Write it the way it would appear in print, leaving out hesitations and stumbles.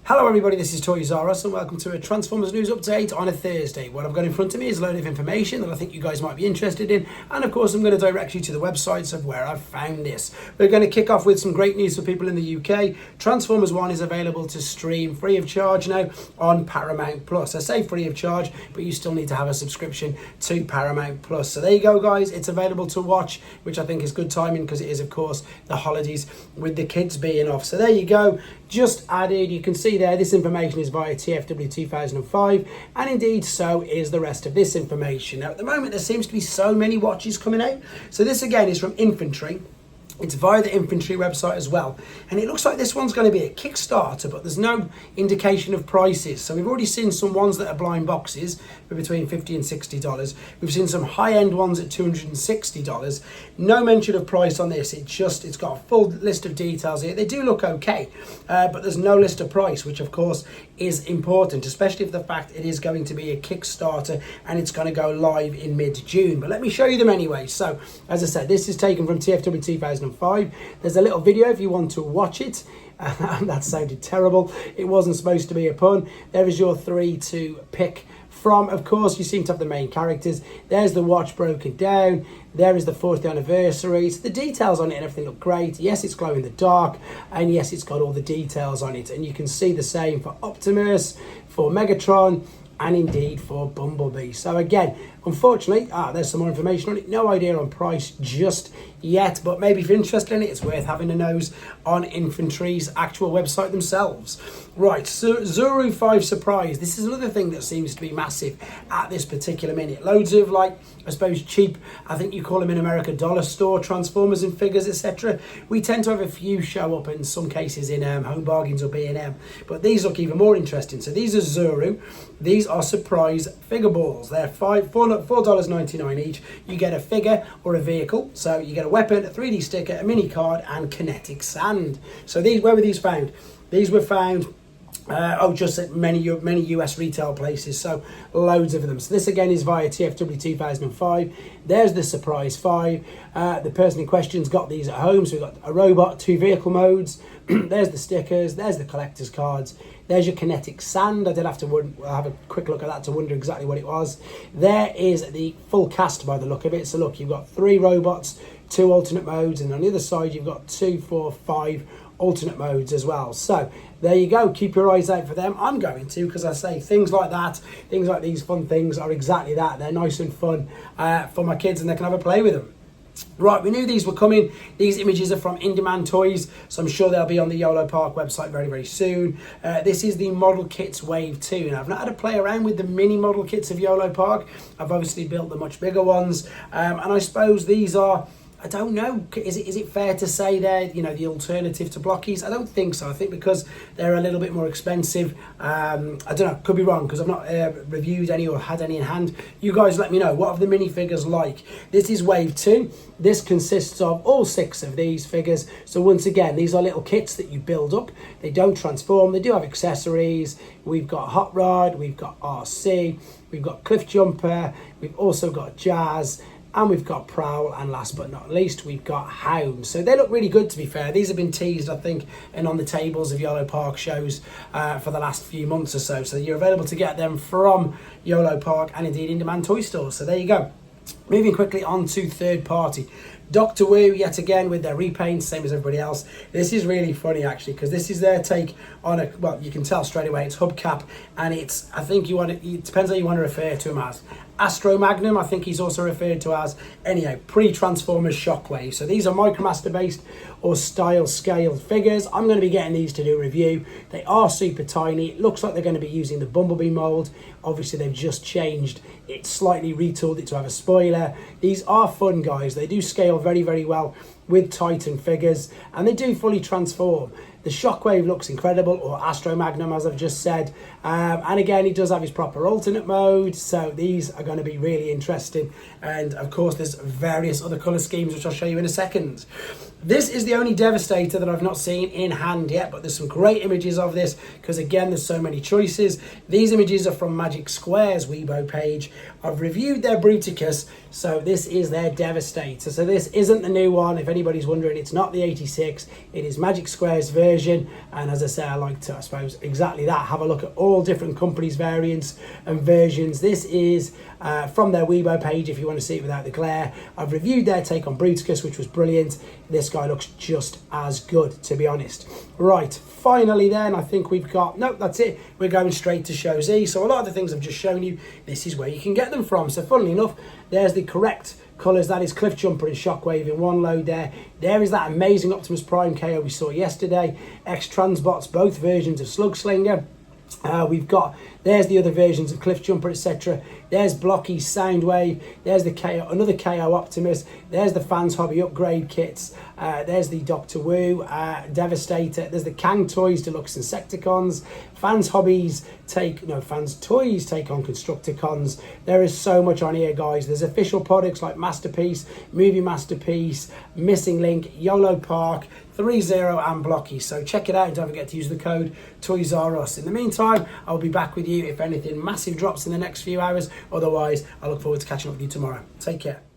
Hello everybody, this is Toy Zaros and welcome to a Transformers news update on a Thursday. What I've got in front of me is a load of information that I think you guys might be interested in, and of course I'm going to direct you to the websites of where I've found this. We're going to kick off with some great news for people in the UK. Transformers 1 is available to stream free of charge now on Paramount Plus. I say free of charge, but you still need to have a subscription to Paramount Plus. So there you go guys, it's available to watch, which I think is good timing because it is of course the holidays with the kids being off. So there you go, just added, you can see there, this information is via TFW 2005, and indeed so is the rest of this information. Now at the moment there seems to be so many watches coming out. So this again is from Infantry. It's via the Infantry website as well. And it looks like this one's going to be a Kickstarter, but there's no indication of prices. So we've already seen some ones that are blind boxes for between $50 and $60. We've seen some high-end ones at $260. No mention of price on this. It's got a full list of details here. They do look okay, but there's no list of price, which of course is important, especially if the fact it is going to be a Kickstarter and it's going to go live in mid-June. But let me show you them anyway. So as I said, this is taken from TFW 2005. There's a little video if you want to watch it. That sounded terrible. It wasn't supposed to be a pun. There is your three to pick from. Of course, you seem to have the main characters. There's the watch broken down. There is the 4th anniversary. So the details on it and everything look great. Yes, it's glow in the dark, and yes, it's got all the details on it. And you can see the same for Optimus, for Megatron, and indeed for Bumblebee. So again, unfortunately, there's some more information on it. No idea on price just yet, but maybe if you're interested in it, it's worth having a nose on Infantry's actual website themselves. Right, so Zuru 5 Surprise. This is another thing that seems to be massive at this particular minute. Loads of, like, I suppose cheap, I think you call them in America, dollar store Transformers and figures, etc. We tend to have a few show up in some cases in Home Bargains or B&M, but these look even more interesting. So these are Zuru. These are surprise figure balls. They're $4.99 each. You get a figure or a vehicle. So you get a weapon, a 3D sticker, a mini card, and kinetic sand. So these, where were these found? These were found just at many US retail places, so loads of them. So this again is via TFW 2005. There's the Surprise 5. The person in question's got these at home. So we've got a robot, 2 vehicle modes. There's the stickers. There's the collector's cards. There's your kinetic sand. I did have to have a quick look at that to wonder exactly what it was. There is the full cast by the look of it. So look, you've got 3 robots, 2 alternate modes, and on the other side you've got 2, 4, 5 alternate modes as well. So there you go, keep your eyes out for them. I'm going to, because I say things like that, things like these fun things are exactly that. They're nice and fun for my kids, and they can have a play with them. Right, we knew these were coming. These images are from In-Demand Toys, so I'm sure they'll be on the Yolo Park website very, very soon. This is the model kits Wave 2. Now, I've not had to play around with the mini model kits of Yolo Park. I've obviously built the much bigger ones, and I suppose these are, I don't know, is it fair to say they're, you know, the alternative to blockies? I don't think so. I think because they're a little bit more expensive. I don't know, could be wrong because I've not reviewed any or had any in hand. You guys let me know, what are the minifigures like? This is Wave 2. This consists of all 6 of these figures. So once again, these are little kits that you build up. They don't transform. They do have accessories. We've got Hot Rod, we've got RC, we've got Cliff Jumper, we've also got Jazz, and we've got Prowl, and last but not least, we've got Hound. So they look really good, to be fair. These have been teased, I think, and on the tables of Yolo Park shows for the last few months or so. So you're available to get them from Yolo Park and indeed In-Demand Toy Stores. So there you go. Moving quickly on to third party. Doctor Wu, yet again, with their repaints, same as everybody else. This is really funny, actually, because this is their take on a, well, you can tell straight away, it's hubcap, and it's, I think it depends how you want to refer to him as. Astromagnum, I think he's also referred to as, anyhow, pre-Transformers Shockwave. So these are Micromaster based or style scaled figures. I'm going to be getting these to do a review. They are super tiny. It looks like they're going to be using the Bumblebee mold. Obviously they've just changed it, slightly retooled it to have a spoiler. These are fun, guys. They do scale very, very well with Titan figures, and they do fully transform. The Shockwave looks incredible, or Astromagnum as I've just said, and again he does have his proper alternate mode, so these are going to be really interesting. And of course there's various other colour schemes which I'll show you in a second. This is the only Devastator that I've not seen in hand yet, but there's some great images of this because again there's so many choices. These images are from Magic Square's Weibo page. I've reviewed their Bruticus, so this is their Devastator. So this isn't the new one, if anybody's wondering. It's not the 86, it is Magic Square's version. And as I say, I like to, I suppose, exactly that, have a look at all different companies' variants and versions. This is from their Weibo page if you want to see it without the glare. I've reviewed their take on Bruticus, which was brilliant. This guy looks just as good, to be honest. Right, finally then, I think we've got, nope, that's it. We're going straight to ShowZ. So a lot of the things I've just shown you, this is where you can get them from. So funnily enough, there's the correct colours. That is Cliff Jumper and Shockwave in one load there. There is that amazing Optimus Prime KO we saw yesterday. X-Transbots, both versions of Slug Slinger. We've got, there's the other versions of Cliff Jumper, etc. There's Blocky's Soundwave. There's the KO, another KO Optimus. There's the Fans Hobby upgrade kits. There's the Doctor Wu Devastator. There's the Kang Toys Deluxe Insecticons. Fans Hobbies Fans Toys take on Constructicons. There is so much on here, guys. There's official products like Masterpiece, Movie Masterpiece, Missing Link, Yolo Park, 30 and Blocky. So check it out and don't forget to use the code Toys R Us. In the meantime, I'll be back with you if anything massive drops in the next few hours. Otherwise, I look forward to catching up with you tomorrow. Take care.